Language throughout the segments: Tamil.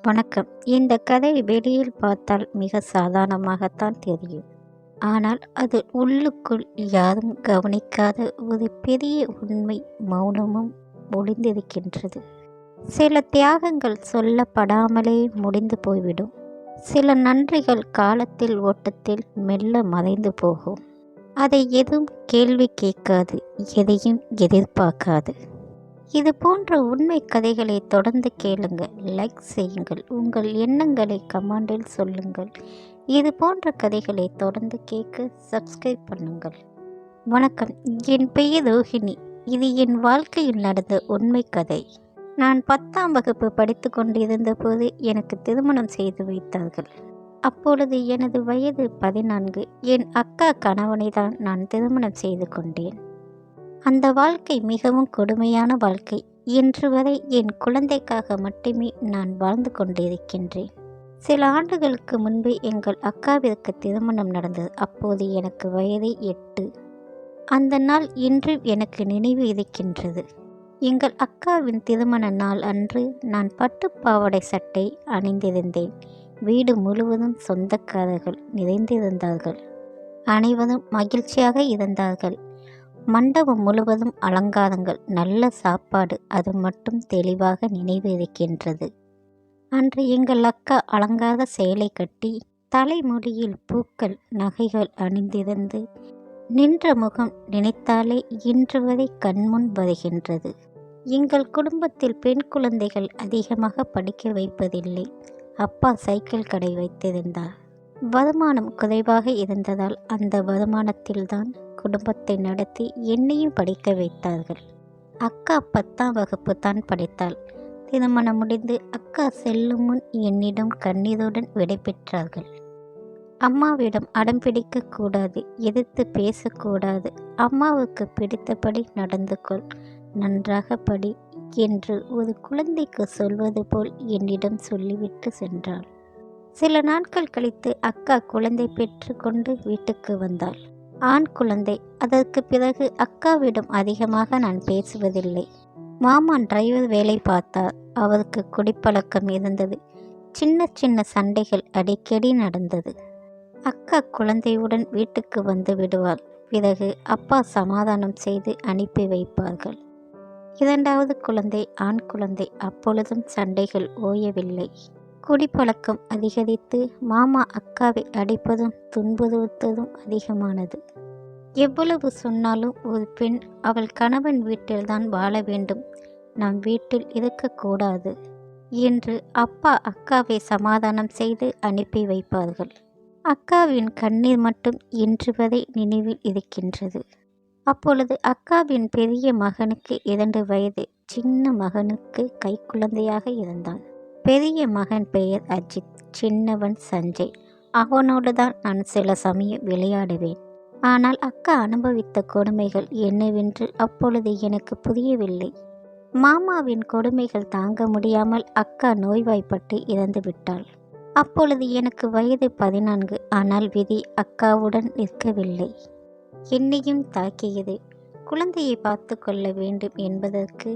வணக்கம். இந்த கதை வெளியில் பார்த்தால் மிக சாதாரணமாகத்தான் தெரியும். ஆனால் அது உள்ளுக்குள் யாரும் கவனிக்காத ஒரு பெரிய உண்மை மௌனமும் ஒளிந்திருக்கின்றது. சில தியாகங்கள் சொல்லப்படாமலே முடிந்து போய்விடும். சில நன்றிகள் காலத்தில் ஓட்டத்தில் மெல்ல மறைந்து போகும். அதை எதுவும் கேள்வி கேட்காது, எதையும் எதிர்பார்க்காது. இது போன்ற உண்மை கதைகளை தொடர்ந்து கேளுங்கள், லைக் செய்யுங்கள், உங்கள் எண்ணங்களை கமெண்டில் சொல்லுங்கள். இது போன்ற கதைகளை தொடர்ந்து கேட்க சப்ஸ்கிரைப் பண்ணுங்கள். வணக்கம், என் பெயர் ரோஹிணி. இது என் வாழ்க்கையில் நடந்த உண்மை கதை. நான் 10ஆம் வகுப்பு படித்து கொண்டிருந்த போது எனக்கு திருமணம் செய்து வைத்தார்கள். அப்பொழுது எனது வயது 14. என் அக்கா கணவனை தான் நான் திருமணம் செய்து கொண்டேன். அந்த வாழ்க்கை மிகவும் கொடுமையான வாழ்க்கை. இன்று வரை என் குழந்தைக்காக மட்டுமே நான் வாழ்ந்து கொண்டிருக்கின்றேன். சில ஆண்டுகளுக்கு முன்பு எங்கள் அக்காவிற்கு திருமணம் நடந்தது. அப்போது எனக்கு வயது 8. அந்த நாள் இன்றும் எனக்கு நினைவு இருக்கின்றது. எங்கள் அக்காவின் திருமண நாள் அன்று நான் பட்டுப்பாவாடை சட்டை அணிந்திருந்தேன். வீடு முழுவதும் சொந்தக்காரர்கள் நிறைந்திருந்தார்கள். அனைவரும் மகிழ்ச்சியாக இருந்தார்கள். மண்டபம் முழுவதும் அலங்காரங்கள், நல்ல சாப்பாடு. அது மட்டும் தெளிவாக நினைவு இருக்கின்றது. அன்று எங்கள் அக்கா அலங்கார சேலை கட்டி, தலைமுடியில் பூக்கள், நகைகள் அணிந்திருந்து நின்ற முகம் நினைத்தாலே இன்று வரை கண்முன் வருகின்றது. எங்கள் குடும்பத்தில் பெண் குழந்தைகள் அதிகமாக படிக்க வைப்பதில்லை. அப்பா சைக்கிள் கடை வைத்திருந்தார். வருமானம் குறைவாக இருந்ததால் அந்த வருமானத்தில்தான் குடும்பத்தை நடத்தி என்னையும் படிக்க வைத்தார்கள். அக்கா 10ஆம் வகுப்பு தான் படித்தாள். திருமணம் முடிந்து அக்கா செல்லும் முன் என்னிடம் கண்ணீருடன் விடைபெற்றார்கள். அம்மாவிடம் அடம் பிடிக்க கூடாது, எதிர்த்து பேசக்கூடாது, அம்மாவுக்கு பிடித்தபடி நடந்து கொள், நன்றாக படி என்று ஒரு குழந்தைக்கு சொல்வது போல் என்னிடம் சொல்லிவிட்டு சென்றாள். சில நாட்கள் கழித்து அக்கா குழந்தை பெற்று கொண்டு வீட்டுக்கு வந்தாள். ஆண் குழந்தை. அதற்கு பிறகு அக்காவிடம் அதிகமாக நான் பேசுவதில்லை. மாமா டிரைவர் வேலை பார்த்தார். அவருக்கு குடிப்பழக்கம் இருந்தது. சின்ன சின்ன சண்டைகள் அடிக்கடி நடந்தது. அக்கா குழந்தையுடன் வீட்டுக்கு வந்து விடுவாள். பிறகு அப்பா சமாதானம் செய்து அனுப்பி வைப்பார்கள். 2வது குழந்தை ஆண் குழந்தை. அப்பொழுதும் சண்டைகள் ஓயவில்லை. குடிப்பழக்கம் அதிகரித்து மாமா அக்காவை அடிப்பதும் துன்புறுத்துவதும் அதிகமானது. எவ்வளவு சொன்னாலும் ஒரு பெண் அவள் கணவன் வீட்டில்தான் வாழ வேண்டும், நம் வீட்டில் இருக்கக்கூடாது என்று அப்பா அக்காவை சமாதானம் செய்து அனுப்பி வைப்பார்கள். அக்காவின் கண்ணீர் மட்டும் இன்று வரை நினைவில் இருக்கின்றது. அப்பொழுது அக்காவின் பெரிய மகனுக்கு 2 வயது, சின்ன மகனுக்கு கைக்குழந்தையாக இருந்தான். பெரிய மகன் பெயர் அஜித், சின்னவன் சஞ்சய். அவனோடு தான் நான் சில சமயம் விளையாடுவேன். ஆனால் அக்கா அனுபவித்த கொடுமைகள் என்னவென்று அப்பொழுது எனக்கு புரியவில்லை. மாமாவின் கொடுமைகள் தாங்க முடியாமல் அக்கா நோய்வாய்ப்பட்டு இறந்து விட்டாள். அப்பொழுது எனக்கு வயது 14. ஆனால் விதி அக்காவுடன் நிற்கவில்லை. என்னையும் தாக்கியது. குழந்தையை பார்த்து கொள்ள வேண்டும் என்பதற்கு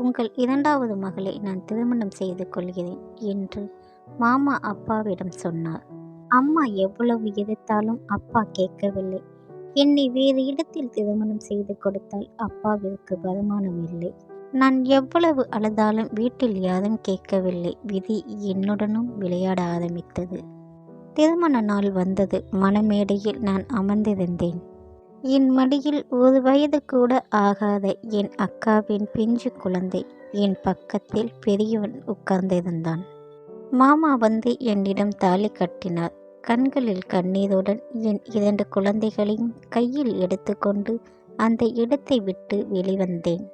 உங்கள் 2வது மகளை நான் திருமணம் செய்து கொள்கிறேன் என்று மாமா அப்பாவிடம் சொன்னார். அம்மா எவ்வளவு எதிர்த்தாலும் அப்பா கேட்கவில்லை. என்னை வேறு இடத்தில் திருமணம் செய்து கொடுத்தால் அப்பாவிற்கு வருமானம் இல்லை. நான் எவ்வளவு அழுதாலும் வீட்டில் யாரும் கேட்கவில்லை. விதி என்னுடனும் விளையாட ஆரம்பித்தது. திருமண நாள் வந்தது. மணமேடையில் நான் அமர்ந்திருந்தேன். என் மடியில் 1 வயது கூட ஆகாத என் அக்காவின் பிஞ்சு குழந்தை என் பக்கத்தில் பெரியவன் உட்கார்ந்திருந்தான். மாமா வந்து என்னிடம் தாலி கட்டினார். கண்களில் கண்ணீருடன் என் 2 குழந்தைகளையும் கையில் எடுத்துக்கொண்டு அந்த இடத்தை விட்டு வெளிவந்தேன்.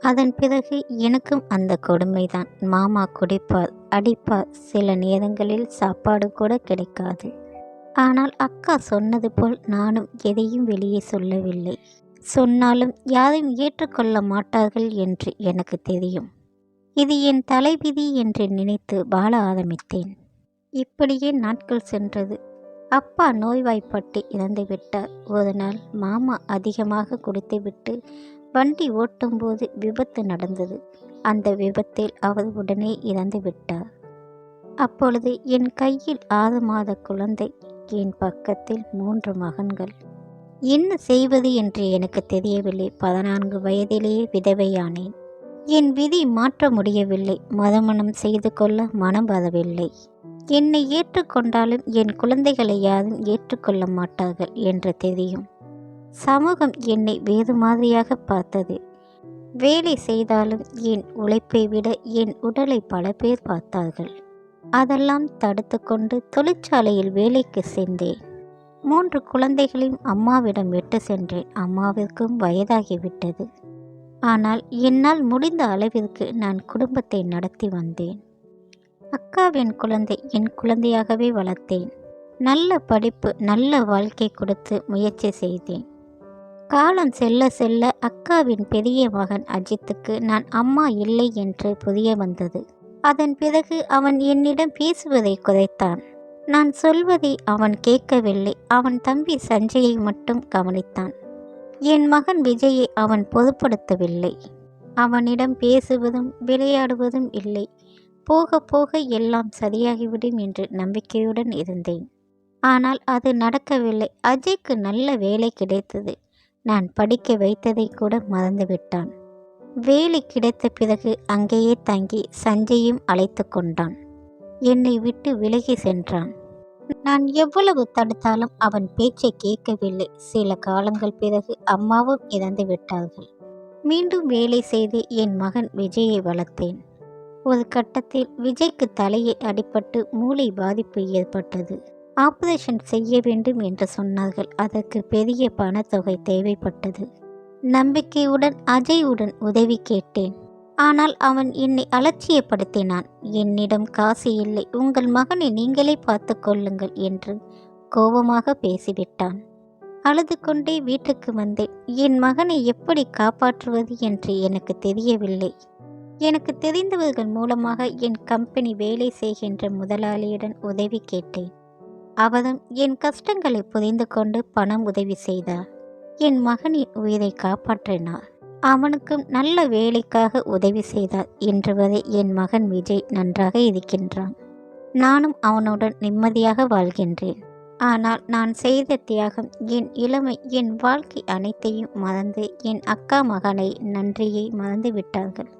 அதன் பிறகு எனக்கும் அந்த கொடுமைதான். மாமா குடிப்பார், அடிப்பார், சில நேரங்களில் சாப்பாடு கூட கிடைக்காது. ஆனால் அக்கா சொன்னது போல் நானும் எதையும் வெளியே சொல்லவில்லை. சொன்னாலும் யாரும் ஏற்றுக்கொள்ள மாட்டார்கள் என்று எனக்கு தெரியும். இது என் தலைவிதி என்று நினைத்து வாழ ஆரம்பித்தேன். இப்படியே நாட்கள் சென்றது. அப்பா நோய்வாய்ப்பட்டு இறந்துவிட்டார். ஒரு நாள் மாமா அதிகமாக குடித்துவிட்டு வண்டி ஓட்டும்போது விபத்து நடந்தது. அந்த விபத்தில் அவர் உடனே இறந்து விட்டார். அப்பொழுது என் கையில் 6 மாத குழந்தை, என் பக்கத்தில் 3 மகன்கள். என்ன செய்வது என்று எனக்கு தெரியவில்லை. 14 வயதிலேயே விதவையானேன். என் விதி மாற்ற முடியவில்லை. மறுமணம் செய்து கொள்ள மனம் வரவில்லை. என்னை ஏற்றுக்கொண்டாலும் என் குழந்தைகளை யாரும் ஏற்றுக்கொள்ள மாட்டார்கள் என்று தெரியும். சமூகம் என்னை வேறு மாதிரியாக பார்த்தது. வேலை செய்தாலும் என் உழைப்பை விட என் உடலை பல பேர் பார்த்தார்கள். அதெல்லாம் தடுத்து கொண்டு தொழிற்சாலையில் வேலைக்கு சென்றேன். 3 குழந்தைகளையும் அம்மாவிடம் விட்டு சென்றேன். அம்மாவிற்கும் வயதாகிவிட்டது. ஆனால் என்னால் முடிந்த அளவிற்கு நான் குடும்பத்தை நடத்தி வந்தேன். அக்காவின் குழந்தை என் குழந்தையாகவே வளர்த்தேன். நல்ல படிப்பு, நல்ல வாழ்க்கை கொடுத்து முயற்சி செய்தேன். காலம் செல்ல செல்ல அக்காவின் பெரிய மகன் அஜித்துக்கு நான் அம்மா இல்லை என்று புரிய வந்தது. அதன் பிறகு அவன் என்னிடம் பேசுவதை குறைத்தான். நான் சொல்வதை அவன் கேட்கவில்லை. அவன் தம்பி சஞ்சயை மட்டும் கவனித்தான். என் மகன் விஜயை அவன் பொதுப்படுத்தவில்லை. அவனிடம் பேசுவதும் விளையாடுவதும் இல்லை. போக போக எல்லாம் சரியாகிவிடும் என்று நம்பிக்கையுடன் இருந்தேன். ஆனால் அது நடக்கவில்லை. அஜய்க்கு நல்ல வேலை கிடைத்தது. நான் படிக்க வைத்ததை கூட மறந்துவிட்டான். வேலை கிடைத்த பிறகு அங்கேயே தங்கி சஞ்சையும் அழைத்து கொண்டான். என்னை விட்டு விலகி சென்றான். நான் எவ்வளவு தடுத்தாலும் அவன் பேச்சை கேட்கவில்லை. சில காலங்கள் பிறகு அம்மாவும் இறந்து விட்டார்கள். மீண்டும் வேலை செய்து என் மகன் விஜயை வளர்த்தேன். ஒரு கட்டத்தில் விஜய்க்கு தலையை அடிபட்டு மூளை பாதிப்பு ஏற்பட்டது. ஆபரேஷன் செய்ய வேண்டும் என்று சொன்னார்கள். அதற்கு பெரிய பணத்தொகை தேவைப்பட்டது. நம்பிக்கையுடன் அஜயுடன் உதவி கேட்டேன். ஆனால் அவன் என்னை அலட்சியப்படுத்தினான். என்னிடம் காசு இல்லை, உங்கள் மகனை நீங்களே பார்த்து கொள்ளுங்கள் என்று கோபமாக பேசிவிட்டான். அழுது கொண்டே வீட்டுக்கு வந்தேன். என் மகனை எப்படி காப்பாற்றுவது என்று எனக்கு தெரியவில்லை. எனக்கு தெரிந்தவர்கள் மூலமாக என் கம்பெனி வேலை செய்கின்ற முதலாளியுடன் உதவி கேட்டேன். அவரும் என் கஷ்டங்களை புரிந்து கொண்டு பணம் உதவி செய்தார். என் மகனின் உயிரை காப்பாற்றினார். அவனுக்கும் நல்ல வேலைக்காக உதவி செய்தார். இன்று வரை என் மகன் விஜய் நன்றாக இருக்கின்றான். நானும் அவனுடன் நிம்மதியாக வாழ்கின்றேன். ஆனால் நான் செய்த தியாகம், என் இளமை, என் வாழ்க்கை அனைத்தையும் மறந்து என் அக்கா மகனை நன்றியை மறந்து விட்டார்கள்.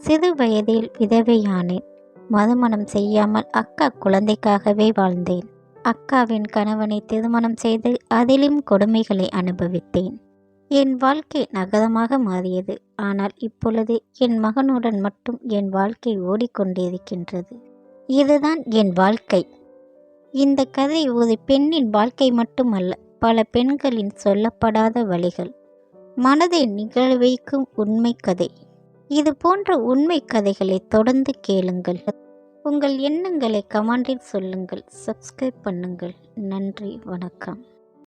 சிறு வயதில் விதவையானேன். மறுமணம் செய்யாமல் அக்கா குழந்தைக்காகவே வாழ்ந்தேன். அக்காவின் கணவனை திருமணம் செய்து அதிலும் கொடுமைகளை அனுபவித்தேன். என் வாழ்க்கை நகரமாக மாறியது. ஆனால் இப்பொழுது என் மகனுடன் மட்டும் என் வாழ்க்கை ஓடிக்கொண்டிருக்கின்றது. இதுதான் என் வாழ்க்கை. இந்த கதை ஒரு பெண்ணின் வாழ்க்கை மட்டுமல்ல, பல பெண்களின் சொல்லப்படாத வழிகள், மனதை நிகழ வைக்கும் உண்மை கதை. இது போன்ற உண்மை கதைகளை தொடர்ந்து கேளுங்கள். உங்கள் எண்ணங்களை கமெண்டில் சொல்லுங்கள். சப்ஸ்கிரைப் பண்ணுங்கள். நன்றி, வணக்கம்.